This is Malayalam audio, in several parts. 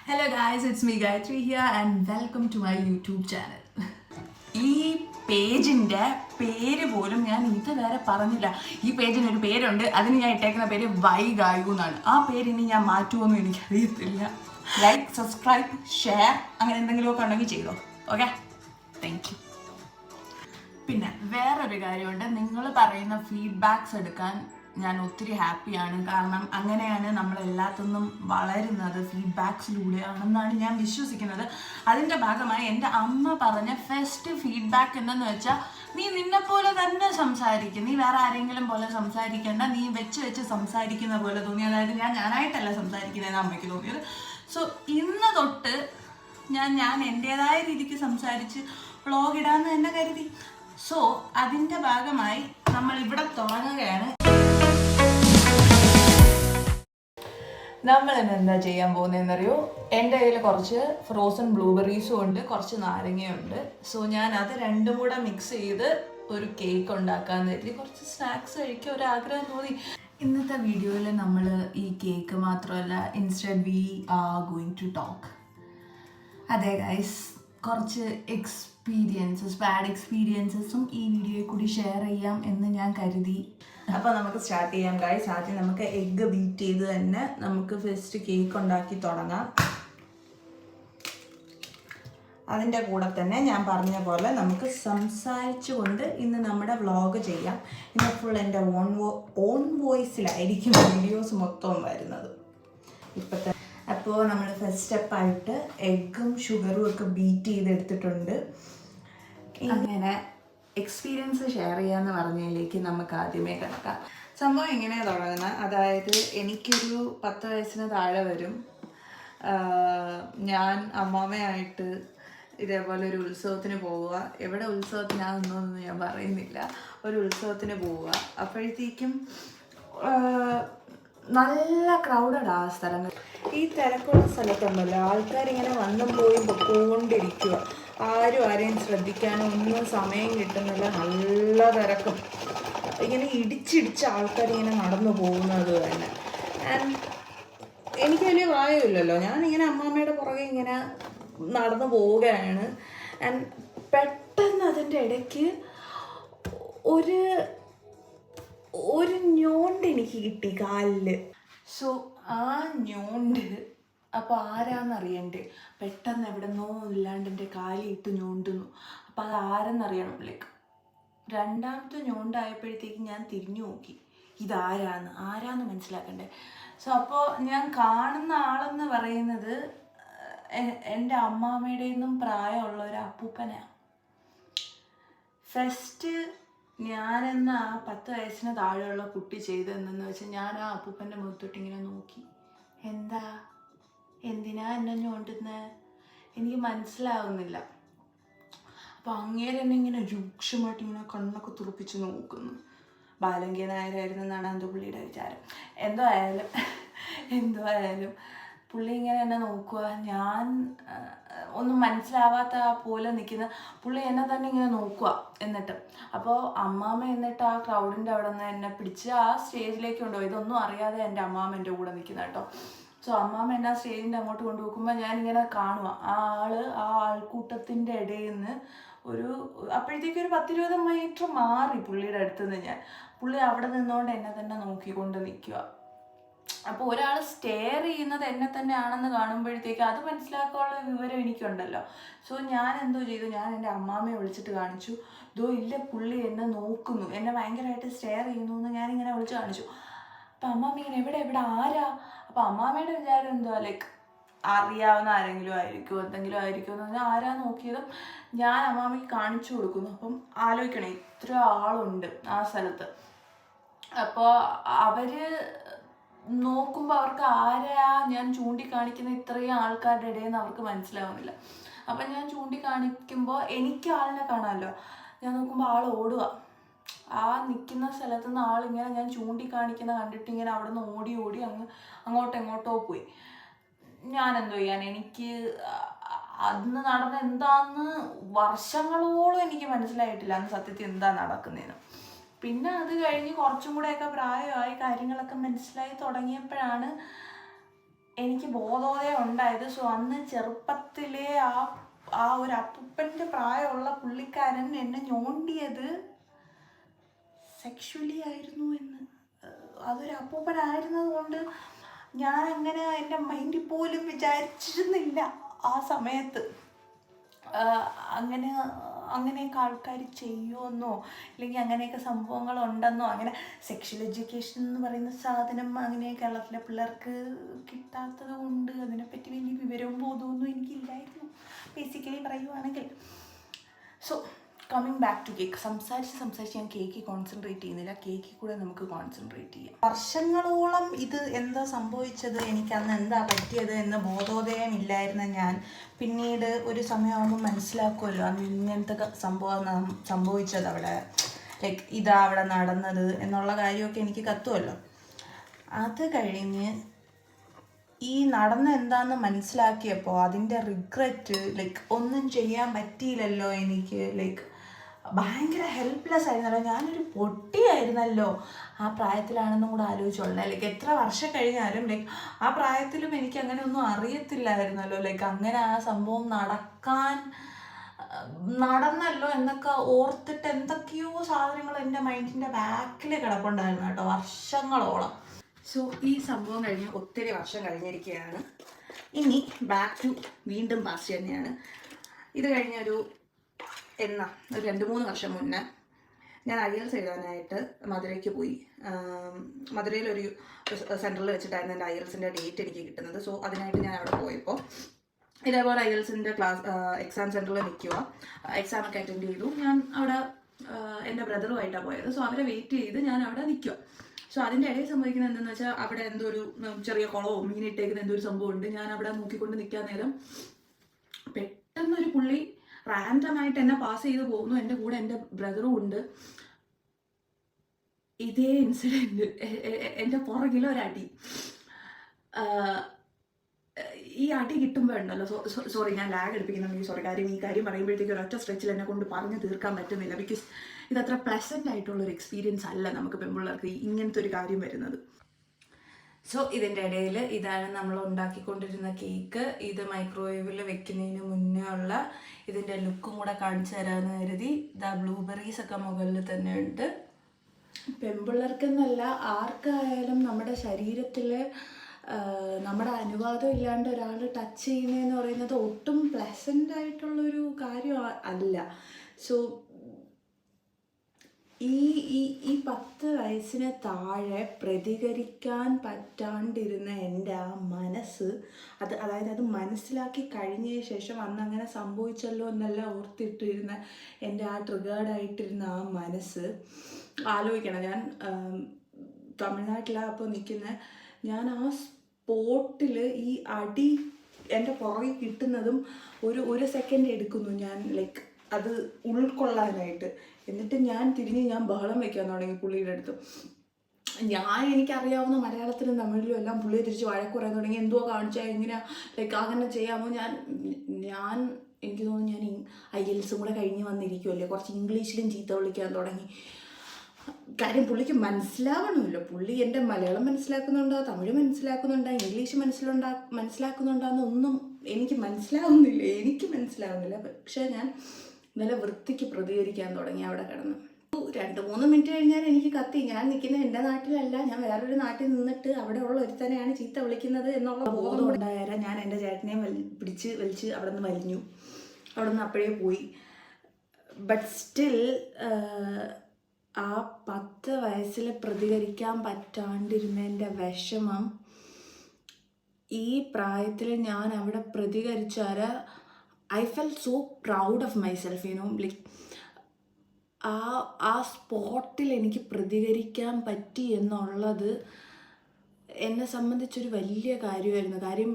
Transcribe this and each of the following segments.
Hello guys, it's me Gayatri here and welcome to my YouTube channel. ഈ പേജിൻ്റെ പേര് പോലും ഞാൻ ഇതുവരെ പറഞ്ഞില്ല. ഈ പേജിന് ഒരു പേരുണ്ട്, അതിന് ഞാൻ ഇട്ടേക്കുന്ന പേര് വൈ ഗായു എന്നാണ്. ആ പേരിനി ഞാൻ മാറ്റുമോന്നും എനിക്കറിയത്തില്ല. ലൈക്ക്, സബ്സ്ക്രൈബ്, ഷെയർ അങ്ങനെ എന്തെങ്കിലുമൊക്കെ ഉണ്ടെങ്കിൽ ചെയ്തോ. Okay, thank you. പിന്നെ വേറൊരു കാര്യമുണ്ട്, നിങ്ങൾ പറയുന്ന ഫീഡ്ബാക്സ് എടുക്കാൻ ഞാൻ ഒത്തിരി ഹാപ്പിയാണ്. കാരണം അങ്ങനെയാണ് നമ്മളെല്ലാത്തൊന്നും വളരുന്നത്, ഫീഡ്ബാക്സിലൂടെയാണെന്നാണ് ഞാൻ വിശ്വസിക്കുന്നത്. അതിൻ്റെ ഭാഗമായി എൻ്റെ അമ്മ പറഞ്ഞ ഫസ്റ്റ് ഫീഡ്ബാക്ക് എന്തെന്ന് വെച്ചാൽ, നീ നിന്നെപ്പോലെ തന്നെ സംസാരിക്കും, നീ വേറെ ആരെങ്കിലും പോലെ സംസാരിക്കേണ്ട, നീ വെച്ച് സംസാരിക്കുന്ന പോലെ തോന്നി. അതായത് ഞാനായിട്ടല്ല സംസാരിക്കുന്നതെന്ന് അമ്മയ്ക്ക് തോന്നിയത്. സോ ഇന്ന് തൊട്ട് ഞാൻ എൻ്റേതായ രീതിക്ക് സംസാരിച്ച് വ്ളോഗ് ഇടാമെന്ന് തന്നെ കരുതി. സോ അതിൻ്റെ ഭാഗമായി നമ്മൾ ഇവിടെ തുടങ്ങുകയാണ്. നമ്മൾ എന്താ ചെയ്യാൻ പോകുന്നതെന്നറിയോ? എൻ്റെ കയ്യിൽ കുറച്ച് ഫ്രോസൺ ബ്ലൂബെറീസും ഉണ്ട്, കുറച്ച് നാരങ്ങയുണ്ട്. സോ ഞാൻ അത് രണ്ടും കൂടെ മിക്സ് ചെയ്ത് ഒരു കേക്ക് ഉണ്ടാക്കാമെന്ന് കരുതി. കുറച്ച് സ്നാക്സ് കഴിക്കാൻ ഒരാഗ്രഹം തോന്നി. ഇന്നത്തെ വീഡിയോയിൽ നമ്മൾ ഈ കേക്ക് മാത്രമല്ല, instead we are going to talk. അതെ ഗൈസ്, കുറച്ച് ബാഡ് എക്സ്പീരിയൻസസും ഈ വീഡിയോയിൽ കൂടി ഷെയർ ചെയ്യാം എന്ന് ഞാൻ കരുതി. അപ്പോൾ നമുക്ക് സ്റ്റാർട്ട് ചെയ്യാം ഗൈസ്. ആദ്യം നമുക്ക് എഗ്ഗ് ബീറ്റ് ചെയ്ത് തന്നെ നമുക്ക് ഫസ്റ്റ് കേക്ക് ഉണ്ടാക്കി തുടങ്ങാം. അതിൻ്റെ കൂടെ തന്നെ ഞാൻ പറഞ്ഞ പോലെ നമുക്ക് സംസാരിച്ചുകൊണ്ട് ഇന്ന് നമ്മുടെ വ്ളോഗ് ചെയ്യാം. ഇന്ന് ഫുൾ എൻ്റെ ഓൺ വോയിസിലായിരിക്കും വീഡിയോസ് മൊത്തം വരുന്നത് ഇപ്പോഴത്തെ. അപ്പോൾ നമ്മൾ ഫസ്റ്റ് സ്റ്റെപ്പായിട്ട് എഗ്ഗും ഷുഗറും ഒക്കെ ബീറ്റ് ചെയ്തെടുത്തിട്ടുണ്ട്. അങ്ങനെ എക്സ്പീരിയൻസ് ഷെയർ ചെയ്യാമെന്ന് പറഞ്ഞതിലേക്ക് നമുക്ക് ആദ്യമേ കിടക്കാം. സംഭവം എങ്ങനെയാണ് തുടങ്ങുന്നത്? അതായത് എനിക്കൊരു 10 വയസ്സിന് താഴെ വരും. ഞാൻ അമ്മാമ്മയായിട്ട് ഇതേപോലെ ഒരു ഉത്സവത്തിന് പോവുക. എവിടെ ഉത്സവത്തിനാണെന്നൊന്നും ഞാൻ പറയുന്നില്ല. ഒരു ഉത്സവത്തിന് പോവുക. അപ്പോഴത്തേക്കും നല്ല ക്രൗഡഡ് ആ സ്ഥലങ്ങൾ. ഈ തിരക്കുള്ള സ്ഥലത്തുണ്ടല്ലോ, ആൾക്കാരിങ്ങനെ വന്നും പോയി പൊക്കോണ്ടിരിക്കുക. ആരെയും ശ്രദ്ധിക്കാനോ ഒന്നും സമയം കിട്ടുന്നില്ല. നല്ല തിരക്കും. ഇങ്ങനെ ഇടിച്ചിടിച്ച് ആൾക്കാരിങ്ങനെ നടന്നു പോകുന്നത് തന്നെ. ആൻഡ് എനിക്ക് വലിയ പ്രായമില്ലല്ലോ, ഞാനിങ്ങനെ അമ്മാമ്മയുടെ പുറകെ ഇങ്ങനെ നടന്നു പോവുകയാണ്. ആൻഡ് പെട്ടെന്ന് അതിൻ്റെ ഇടയ്ക്ക് ഒരു ഞോണ്ട് എനിക്ക് കിട്ടി കാലിൽ. സോ ആ ഞോണ്ട് അപ്പോൾ ആരാന്നറിയണ്ടേ? പെട്ടെന്ന് എവിടെന്നോ ഇല്ലാണ്ട് എൻ്റെ കാലിട്ട് ഞോണ്ടുന്നു. അപ്പോൾ അത് ആരെന്നറിയണം. ലൈക്ക് രണ്ടാമത്തെ ഞോണ്ടായപ്പോഴത്തേക്ക് ഞാൻ തിരിഞ്ഞു നോക്കി, ആരാന്ന് മനസ്സിലാക്കണ്ടേ. സോ അപ്പോൾ ഞാൻ കാണുന്ന ആളെന്ന് പറയുന്നത് എൻ്റെ അമ്മാമ്മയുടെ നിന്നും പ്രായമുള്ള ഒരു അപ്പൂപ്പനാണ്. ഫസ്റ്റ് ഞാനെന്ന ആ 10 വയസ്സിന് താഴെയുള്ള കുട്ടി ചെയ്തതെന്ന് വെച്ചാൽ, ഞാൻ ആ അപ്പൂപ്പൻ്റെ മുഖത്തോട്ട് ഇങ്ങനെ നോക്കി. എന്തിനാ എന്നെ ഞോണ്ടുന്നത്? എനിക്ക് മനസ്സിലാവുന്നില്ല. അപ്പോൾ അങ്ങേരെ എന്നെ ഇങ്ങനെ രൂക്ഷമായിട്ട് ഇങ്ങനെ കണ്ണൊക്കെ തുറപ്പിച്ച് നോക്കുന്നു. ബാലങ്കി നായരായിരുന്നെന്നാണ് എൻ്റെ പുള്ളിയുടെ വിചാരം. എന്തോ ആയാലും പുള്ളി ഇങ്ങനെ എന്നെ നോക്കുക. ഞാൻ ഒന്നും മനസ്സിലാവാത്ത പോലെ നിൽക്കുന്ന പുള്ളി എന്നെ തന്നെ ഇങ്ങനെ നോക്കുക. എന്നിട്ട് അപ്പോൾ അമ്മാമ്മ എന്നിട്ട് ആ ക്രൗഡിൻ്റെ അവിടെ നിന്ന് എന്നെ പിടിച്ച് ആ സ്റ്റേജിലേക്ക് കൊണ്ടുപോയി. ഇതൊന്നും അറിയാതെ എൻ്റെ അമ്മാമ്മ എൻ്റെ കൂടെ നിൽക്കുന്ന കേട്ടോ. സോ അമ്മാമ്മ എന്നെ ആ സ്റ്റേജിൻ്റെ അങ്ങോട്ട് കൊണ്ടുപോകുമ്പോൾ ഞാനിങ്ങനെ കാണുക, ആ ആൾക്കൂട്ടത്തിൻ്റെ ഇടയിൽ നിന്ന് അപ്പോഴത്തേക്കും ഒരു 10-20 മീറ്റർ മാറി പുള്ളിയുടെ അടുത്തുനിന്ന് ഞാൻ. പുള്ളി അവിടെ നിന്നുകൊണ്ട് എന്നെ തന്നെ നോക്കിക്കൊണ്ട് നിൽക്കുക. അപ്പോൾ ഒരാൾ സ്റ്റെയർ ചെയ്യുന്നത് എന്നെ തന്നെ ആണെന്ന് കാണുമ്പോഴത്തേക്ക് അത് മനസ്സിലാക്കാനുള്ള വിവരം എനിക്കുണ്ടല്ലോ. സോ ഞാൻ എന്തോ ചെയ്തു, ഞാൻ എൻ്റെ അമ്മാമ്മയെ വിളിച്ചിട്ട് കാണിച്ചു. ഇല്ല, പുള്ളി എന്നെ നോക്കുന്നു, എന്നെ ഭയങ്കരമായിട്ട് സ്റ്റെയർ ചെയ്യുന്നു എന്ന് ഞാനിങ്ങനെ വിളിച്ച് കാണിച്ചു. അപ്പം അമ്മാമ്മ ഇങ്ങനെ എവിടെ ആരാ? അപ്പം അമ്മാമ്മയുടെ വിചാരം എന്തുവാ, ലൈക്ക് അറിയാവുന്ന ആരെങ്കിലും ആയിരിക്കും, എന്തെങ്കിലും ആയിരിക്കും എന്ന് പറഞ്ഞാൽ ആരാ നോക്കിയതും ഞാൻ അമ്മാമ്മയ്ക്ക് കാണിച്ചു കൊടുക്കുന്നു. അപ്പം ആലോചിക്കണേ, ഇത്ര ആളുണ്ട് ആ സ്ഥലത്ത്. അപ്പോൾ അവർ നോക്കുമ്പോൾ അവർക്ക് ആരാ ഞാൻ ചൂണ്ടിക്കാണിക്കുന്ന ഇത്രയും ആൾക്കാരുടെ ഇടയിൽ നിന്ന് അവർക്ക് മനസ്സിലാവുന്നില്ല. അപ്പം ഞാൻ ചൂണ്ടിക്കാണിക്കുമ്പോൾ എനിക്ക് ആളിനെ കാണാമല്ലോ. ഞാൻ നോക്കുമ്പോൾ ആൾ ഓടുക. ആ നിൽക്കുന്ന സ്ഥലത്തു നിന്ന് ആളിങ്ങനെ ഞാൻ ചൂണ്ടിക്കാണിക്കുന്ന കണ്ടിട്ട് ഇങ്ങനെ അവിടെ നിന്ന് ഓടി അങ്ങോട്ടോ പോയി. ഞാൻ എന്തോ ചെയ്യാൻ, എനിക്ക് അന്ന് നടന്ന എന്താന്ന് വർഷങ്ങളോളം എനിക്ക് മനസ്സിലായിട്ടില്ല അന്ന് സത്യത്തിൽ എന്താ നടക്കുന്നതെന്ന്. പിന്നെ അത് കഴിഞ്ഞ് കുറച്ചും കൂടെയൊക്കെ പ്രായമായി കാര്യങ്ങളൊക്കെ മനസ്സിലായി തുടങ്ങിയപ്പോഴാണ് എനിക്ക് ബോധോദയം ഉണ്ടായത്. സോ അന്ന് ചെറുപ്പത്തിലെ ആ ഒരു അപ്പൂപ്പൻ്റെ പ്രായമുള്ള പുള്ളിക്കാരൻ എന്നെ ഞോണ്ടിയത് സെക്ഷുവലി ആയിരുന്നു എന്ന്. അതൊരു അപ്പൂപ്പനായിരുന്നത് കൊണ്ട് ഞാൻ അങ്ങനെ എൻ്റെ മൈൻഡിൽ പോലും വിചാരിച്ചിരുന്നില്ല ആ സമയത്ത് അങ്ങനെയൊക്കെ ആൾക്കാർ ചെയ്യുമെന്നോ അല്ലെങ്കിൽ അങ്ങനെയൊക്കെ സംഭവങ്ങളുണ്ടെന്നോ. അങ്ങനെ സെക്ഷൽ എഡ്യൂക്കേഷൻ എന്ന് പറയുന്ന സാധനം അങ്ങനെ കേരളത്തിലെ പിള്ളേർക്ക് കിട്ടാത്തത് കൊണ്ട് അതിനെപ്പറ്റി വലിയ വിവരവും ബോധമൊന്നും എനിക്കില്ലായിരുന്നു ബേസിക്കലി പറയുവാണെങ്കിൽ. So coming back to cake. സംസാരിച്ച് ഞാൻ കേക്ക് കോൺസെൻട്രേറ്റ് ചെയ്യുന്നില്ല. കേക്കിൽ കൂടെ നമുക്ക് കോൺസെൻട്രേറ്റ് ചെയ്യാം. വർഷങ്ങളോളം ഇത് എന്താ സംഭവിച്ചത്, എനിക്കന്ന് എന്താ പറ്റിയത് എന്ന് ബോധോദയമില്ലായിരുന്ന ഞാൻ പിന്നീട് ഒരു സമയമാകുമ്പോൾ മനസ്സിലാക്കുമല്ലോ അന്ന് ഇങ്ങനത്തെ സംഭവിച്ചത് അവിടെ, ലൈക്ക് ഇതാ അവിടെ നടന്നത് എന്നുള്ള കാര്യമൊക്കെ എനിക്ക് കത്തുമല്ലോ. അത് കഴിഞ്ഞ് ഈ നടന്ന എന്താണെന്ന് മനസ്സിലാക്കിയപ്പോൾ അതിൻ്റെ റിഗ്രറ്റ്, ലൈക്ക് ഒന്നും ചെയ്യാൻ പറ്റിയില്ലല്ലോ എനിക്ക്, ലൈക്ക് ഭയങ്കര ഹെൽപ്ലെസ് ആയിരുന്നല്ലോ, ഞാനൊരു പൊട്ടിയായിരുന്നല്ലോ ആ പ്രായത്തിലാണെന്നും കൂടെ ആലോചിച്ചോളണം. ലൈക്ക് എത്ര വർഷം കഴിഞ്ഞാലും ലൈക്ക് ആ പ്രായത്തിലും എനിക്ക് അങ്ങനെ ഒന്നും അറിയത്തില്ലായിരുന്നല്ലോ, ലൈക്ക് അങ്ങനെ ആ സംഭവം നടന്നല്ലോ എന്നൊക്കെ ഓർത്തിട്ട് എന്തൊക്കെയോ സാധനങ്ങൾ എൻ്റെ മൈൻഡിൻ്റെ ബാക്കിൽ കിടപ്പുണ്ടായിരുന്നു കേട്ടോ, വർഷങ്ങളോളം. സോ ഈ സംഭവം കഴിഞ്ഞ് ഒത്തിരി വർഷം കഴിഞ്ഞിരിക്കുകയാണ്. ഇനി ബാക്ക് ടു വീണ്ടും പാസ്റ്റ് തന്നെയാണ്. ഇത് കഴിഞ്ഞൊരു 2-3 വർഷം മുന്നേ ഞാൻ IELTS എഴുതാനായിട്ട് മധുരയ്ക്ക് പോയി. മധുരയിലൊരു സെൻറ്ററിൽ വെച്ചിട്ടായിരുന്നു എൻ്റെ IELTSൻ്റെ ഡേറ്റ് എനിക്ക് കിട്ടുന്നത്. സോ അതിനായിട്ട് ഞാൻ അവിടെ പോയപ്പോൾ ഇതേപോലെ IELTSൻ്റെ എക്സാം സെൻറ്ററിൽ നിൽക്കുക. എക്സാമൊക്കെ അറ്റൻഡ് ചെയ്തു. ഞാൻ അവിടെ എൻ്റെ ബ്രദറുമായിട്ടാണ് പോയത്. സോ അവരെ വെയിറ്റ് ചെയ്ത് ഞാൻ അവിടെ നിൽക്കുക. സോ അതിൻ്റെ ഇടയിൽ സംഭവിക്കുന്നത് എന്താണെന്ന് വെച്ചാൽ അവിടെ എന്തോ ഒരു ചെറിയ കുളവും മീനിട്ടേക്കുന്ന എന്തോ ഒരു സംഭവം ഉണ്ട്. ഞാൻ അവിടെ നോക്കിക്കൊണ്ട് നിൽക്കാൻ നേരം പെട്ടെന്നൊരു പുള്ളി റാൻഡമായിട്ട് എന്നെ പാസ് ചെയ്ത് പോകുന്നു. എൻ്റെ കൂടെ എൻ്റെ ബ്രദറും ഉണ്ട്. ഇതേ ഇൻസിഡൻറ്റ് എൻ്റെ പുറകിലൊരടി. ഈ അടി കിട്ടുമ്പോൾ ഉണ്ടല്ലോ, സോറി ഞാൻ ലാഗ് എടുപ്പിക്കുന്നുണ്ടെങ്കിൽ സോറി. ഈ കാര്യം പറയുമ്പോഴത്തേക്ക് ഒരൊറ്റ സ്ട്രെച്ചിൽ എന്നെ കൊണ്ട് പറഞ്ഞു തീർക്കാൻ പറ്റുന്നില്ല. ബിക്കോസ് ഇതത്ര പ്ലസൻ്റ് ആയിട്ടുള്ളൊരു എക്സ്പീരിയൻസ് അല്ല നമുക്ക് പെൺപിള്ളേർക്ക് ഇങ്ങനത്തെ ഒരു കാര്യം വരുന്നത്. സോ ഇതിൻ്റെ ഇടയിൽ ഇതാണ് നമ്മൾ ഉണ്ടാക്കിക്കൊണ്ടിരുന്ന കേക്ക്. ഇത് മൈക്രോവേവിൽ വെക്കുന്നതിന് മുന്നേ ഉള്ള ഇതിൻ്റെ ലുക്കും കൂടെ കാണിച്ചു തരാമെന്ന് കരുതി. ഇതാ ബ്ലൂബെറീസ് ഒക്കെ മുകളിൽ തന്നെ ഉണ്ട്. പെൺപിള്ളേർക്കെന്നല്ല ആർക്കായാലും നമ്മുടെ ശരീരത്തിൽ നമ്മുടെ അനുവാദം ഇല്ലാണ്ട് ഒരാൾ ടച്ച് ചെയ്യുന്നതെന്ന് പറയുന്നത് ഒട്ടും പ്ലസൻ്റ് ആയിട്ടുള്ളൊരു കാര്യം അല്ല. സോ ഈ 10 വയസ്സിന് താഴെ പ്രതികരിക്കാൻ പറ്റാണ്ടിരുന്ന എൻ്റെ ആ മനസ്സ്, അതായത് അത് മനസ്സിലാക്കി കഴിഞ്ഞ ശേഷം അന്ന് അങ്ങനെ സംഭവിച്ചല്ലോ എന്നല്ല ഓർത്തിട്ടിരുന്ന എൻ്റെ ആ ട്രിഗേർഡായിട്ടിരുന്ന ആ മനസ്സ് ആലോചിക്കണം. ഞാൻ തമിഴ്നാട്ടിലാണ് അപ്പോൾ നിൽക്കുന്നത്. ഞാൻ ആ സ്പോട്ടിൽ ഈ അടി എൻ്റെ പുറകിൽ കിട്ടുന്നതും ഒരു സെക്കൻഡ് എടുക്കുന്നു ഞാൻ, ലൈക്ക് അത് ഉൾക്കൊള്ളാനായിട്ട്. എന്നിട്ട് ഞാൻ ബഹളം വയ്ക്കാൻ തുടങ്ങി പുള്ളിയുടെ അടുത്ത്. എനിക്കറിയാവുന്ന മലയാളത്തിലും തമിഴിലും എല്ലാം പുള്ളിയെ തിരിച്ച് വഴക്ക് പറയാൻ തുടങ്ങി. എന്തുവാ കാണിച്ചാൽ എങ്ങനെയാ, ലൈക്ക് അങ്ങനെ ചെയ്യാമോ? എനിക്ക് തോന്നുന്നു ഞാൻ IELTSും കൂടെ കഴിഞ്ഞ് വന്നിരിക്കുമല്ലേ, കുറച്ച് ഇംഗ്ലീഷിലും ചീത്ത വിളിക്കാൻ തുടങ്ങി. കാര്യം പുള്ളിക്ക് മനസ്സിലാവണമല്ലോ. പുള്ളി എൻ്റെ മലയാളം മനസ്സിലാക്കുന്നുണ്ടോ, തമിഴ് മനസ്സിലാക്കുന്നുണ്ടോ, ഇംഗ്ലീഷ് മനസ്സിലാക്കുന്നുണ്ടോയെന്നൊന്നും എനിക്ക് മനസ്സിലാവുന്നില്ല. പക്ഷേ ഞാൻ നല്ല വൃത്തിക്ക് പ്രതികരിക്കാൻ തുടങ്ങി അവിടെ കിടന്ന്. 2-3 മിനിറ്റ് കഴിഞ്ഞാൽ എനിക്ക് കത്തി. ഞാൻ നിൽക്കുന്നത് എൻ്റെ നാട്ടിലല്ല, ഞാൻ വേറൊരു നാട്ടിൽ നിന്നിട്ട് അവിടെ ഉള്ള ഒരുത്തനെയാണ് ചീത്ത വിളിക്കുന്നത് എന്നുള്ള ബോധം ഉണ്ടായാലും ഞാൻ എൻ്റെ ചേട്ടനെ വലിച്ച് അവിടെ നിന്ന് വലിഞ്ഞു. അവിടെ നിന്ന് അപ്പോഴേ പോയി. ബട്ട് സ്റ്റിൽ ആ 10 വയസ്സിൽ പ്രതികരിക്കാൻ പറ്റാണ്ടിരുന്നതിൻ്റെ വിഷമം ഈ പ്രായത്തിൽ ഞാൻ അവിടെ പ്രതികരിച്ചാൽ I felt so proud of myself, like ആ സ്പോട്ടിൽ എനിക്ക് പ്രതികരിക്കാൻ പറ്റി എന്നുള്ളത് എന്നെ സംബന്ധിച്ചൊരു വലിയ കാര്യമായിരുന്നു. കാര്യം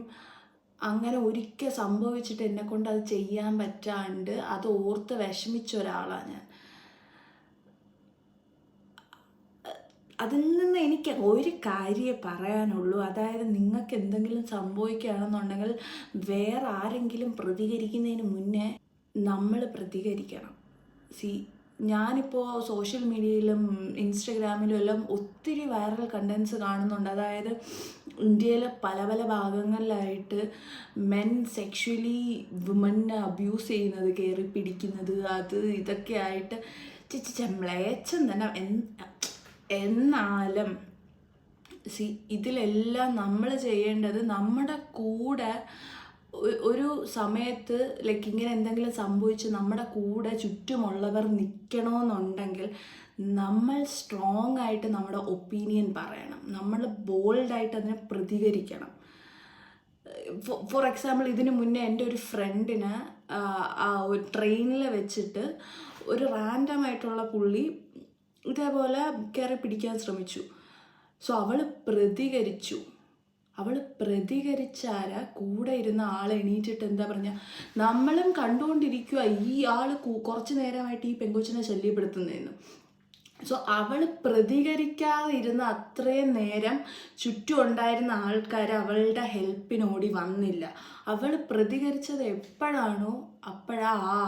അങ്ങനെ ഒരിക്കൽ സംഭവിച്ചിട്ട് എന്നെക്കൊണ്ട് അത് ചെയ്യാൻ പറ്റാണ്ട് അത് ഓർത്ത് വിഷമിച്ച ഒരാളാണ് ഞാൻ. അതിൽ നിന്ന് എനിക്ക് ഒരു കാര്യമേ പറയാനുള്ളൂ. അതായത് നിങ്ങൾക്ക് എന്തെങ്കിലും സംഭവിക്കുകയാണെന്നുണ്ടെങ്കിൽ വേറെ ആരെങ്കിലും പ്രതികരിക്കുന്നതിന് മുന്നേ നമ്മൾ പ്രതികരിക്കണം. ഞാനിപ്പോൾ സോഷ്യൽ മീഡിയയിലും ഇൻസ്റ്റഗ്രാമിലും എല്ലാം ഒത്തിരി വൈറൽ കണ്ടൻസ് കാണുന്നുണ്ട്. അതായത് ഇന്ത്യയിലെ പല പല ഭാഗങ്ങളിലായിട്ട് മെൻ സെക്ഷലി വുമനെ അബ്യൂസ് ചെയ്യുന്നത്, കയറി പിടിക്കുന്നത്, അത് ഇതൊക്കെ ആയിട്ട് മ്ലേച്ഛം തന്നെ. എന്നാലും ഇതിലെല്ലാം നമ്മൾ ചെയ്യേണ്ടത് നമ്മുടെ കൂടെ ഒരു സമയത്ത് ലൈക്ക് ഇങ്ങനെ എന്തെങ്കിലും സംഭവിച്ച് നമ്മുടെ കൂടെ ചുറ്റുമുള്ളവർ നിൽക്കണമെന്നുണ്ടെങ്കിൽ നമ്മൾ സ്ട്രോങ് ആയിട്ട് നമ്മുടെ ഒപ്പീനിയൻ പറയണം, നമ്മൾ ബോൾഡായിട്ട് അതിനെ പ്രതികരിക്കണം. ഫോർ എക്സാമ്പിൾ, ഇതിന് മുന്നേ എൻ്റെ ഒരു ഫ്രണ്ടിന് ഒരു ട്രെയിനിൽ വെച്ചിട്ട് ഒരു റാൻഡമായിട്ടുള്ള പുള്ളി ഇതേപോലെ കയറി പിടിക്കാൻ ശ്രമിച്ചു. സോ അവൾ പ്രതികരിച്ചാൽ കൂടെ ഇരുന്ന ആൾ എണീറ്റിട്ട് എന്താ പറഞ്ഞാൽ, നമ്മളും കണ്ടുകൊണ്ടിരിക്കുക ഈ ആൾ കുറച്ച് നേരമായിട്ട് ഈ പെങ്കൊച്ചിനെ ശല്യപ്പെടുത്തുന്നതെന്ന്. സോ അവൾ പ്രതികരിക്കാതെ ഇരുന്ന അത്രയും നേരം ചുറ്റും ഉണ്ടായിരുന്ന ആൾക്കാർ അവളുടെ ഹെൽപ്പിനോടി വന്നില്ല. അവൾ പ്രതികരിച്ചത് എപ്പോഴാണോ അപ്പോഴാണ് ആ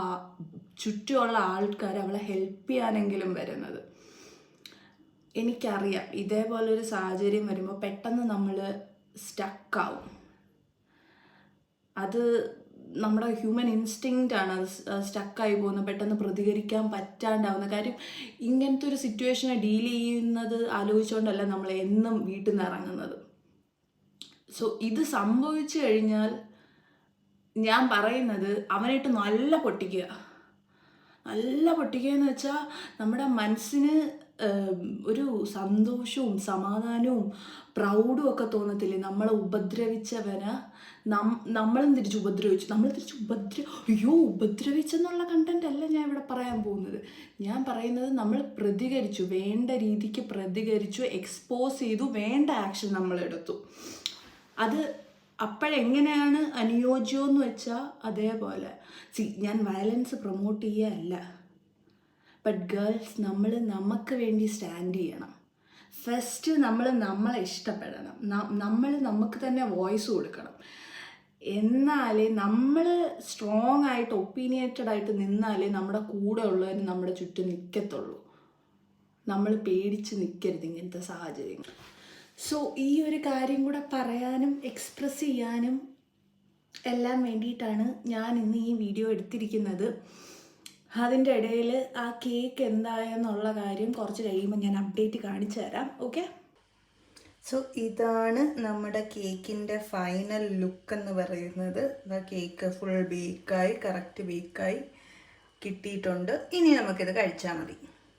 ചുറ്റുമുള്ള ആൾക്കാർ അവളെ ഹെൽപ്പ് ചെയ്യാനെങ്കിലും വരുന്നത്. എനിക്കറിയാം ഇതേപോലൊരു സാഹചര്യം വരുമ്പോൾ പെട്ടെന്ന് നമ്മൾ സ്റ്റക്കാവും. അത് നമ്മുടെ ഹ്യൂമൻ ഇൻസ്റ്റിങ്ക്റ്റ് ആണ് അത് സ്റ്റക്കായി പോകുന്നത്, പെട്ടെന്ന് പ്രതികരിക്കാൻ പറ്റാണ്ടാവുന്ന കാര്യം. ഇങ്ങനത്തെ ഒരു സിറ്റുവേഷനെ ഡീൽ ചെയ്യുന്നത് ആലോചിച്ചുകൊണ്ടല്ല നമ്മൾ എന്നും വീട്ടിൽ നിന്ന് ഇറങ്ങുന്നത്. സോ ഇത് സംഭവിച്ചു കഴിഞ്ഞാൽ ഞാൻ പറയുന്നത് അവനായിട്ട് നല്ല പൊട്ടിക്കുക എന്ന് വെച്ചാൽ നമ്മുടെ മനസ്സിന് ഒരു സന്തോഷവും സമാധാനവും പ്രൗഡും ഒക്കെ തോന്നത്തില്ലേ. നമ്മളെ ഉപദ്രവിച്ചവന് നമ്മളും തിരിച്ച് ഉപദ്രവിച്ചു, ഉപദ്രവിച്ചെന്നുള്ള കണ്ടന്റ് അല്ല ഞാൻ ഇവിടെ പറയാൻ പോകുന്നത്. ഞാൻ പറയുന്നത് നമ്മൾ പ്രതികരിച്ചു, വേണ്ട രീതിക്ക് പ്രതികരിച്ചു, എക്സ്പോസ് ചെയ്തു, വേണ്ട ആക്ഷൻ നമ്മളെടുത്തു. അത് അപ്പോഴെങ്ങനെയാണ് അനുയോജ്യമെന്ന് വെച്ചാൽ അതേപോലെ. ഞാൻ വയലൻസ് പ്രൊമോട്ട് ചെയ്യുകയല്ല, ബട്ട് ഗേൾസ് നമ്മൾ നമുക്ക് വേണ്ടി സ്റ്റാൻഡ് ചെയ്യണം. ഫസ്റ്റ് നമ്മളെ ഇഷ്ടപ്പെടണം, നമ്മൾ നമുക്ക് തന്നെ വോയിസ് കൊടുക്കണം. എന്നാലേ നമ്മൾ സ്ട്രോങ് ആയിട്ട് ഒപ്പീനിയേറ്റഡ് ആയിട്ട് നിന്നാലേ നമ്മുടെ കൂടെ ഉള്ളവരും നമ്മുടെ ചുറ്റും നിൽക്കത്തുള്ളൂ. നമ്മൾ പേടിച്ച് നിൽക്കരുത് ഇങ്ങനത്തെ സാഹചര്യങ്ങൾ. സോ ഈ ഒരു കാര്യം കൂടെ പറയാനും എക്സ്പ്രസ് ചെയ്യാനും എല്ലാം വേണ്ടിയിട്ടാണ് ഞാൻ ഇന്ന് ഈ വീഡിയോ എടുത്തിരിക്കുന്നത്. അതിൻ്റെ ഇടയിൽ ആ കേക്ക് എന്തായെന്നുള്ള കാര്യം കുറച്ച് കഴിയുമ്പോൾ ഞാൻ അപ്ഡേറ്റ് കാണിച്ചു തരാം. ഓക്കെ, സോ ഇതാണ് നമ്മുടെ കേക്കിൻ്റെ ഫൈനൽ ലുക്ക് എന്ന് പറയുന്നത്. ആ കേക്ക് ഫുൾ ബേക്കായി, കറക്റ്റ് ബേക്കായി കിട്ടിയിട്ടുണ്ട്. ഇനി നമുക്കിത് കഴിച്ചാൽ മതി.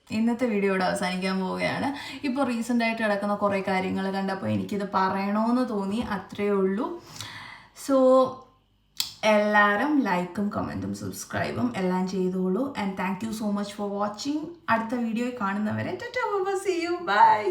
ഇന്നത്തെ വീഡിയോ ഇവിടെ അവസാനിക്കാൻ പോവുകയാണ്. ഇപ്പോൾ റീസെൻ്റായിട്ട് കിടക്കുന്ന കുറേ കാര്യങ്ങൾ കണ്ടപ്പോൾ എനിക്കിത് പറയണമെന്ന് തോന്നി, അത്രയേ ഉള്ളൂ. സോ എല്ലാവരും ലൈക്കും കമൻറ്റും സബ്സ്ക്രൈബും എല്ലാം ചെയ്തോളൂ. And thank you so much for watching. അടുത്ത വീഡിയോ കാണുന്നവരെ ടാറ്റാ, ബൈ.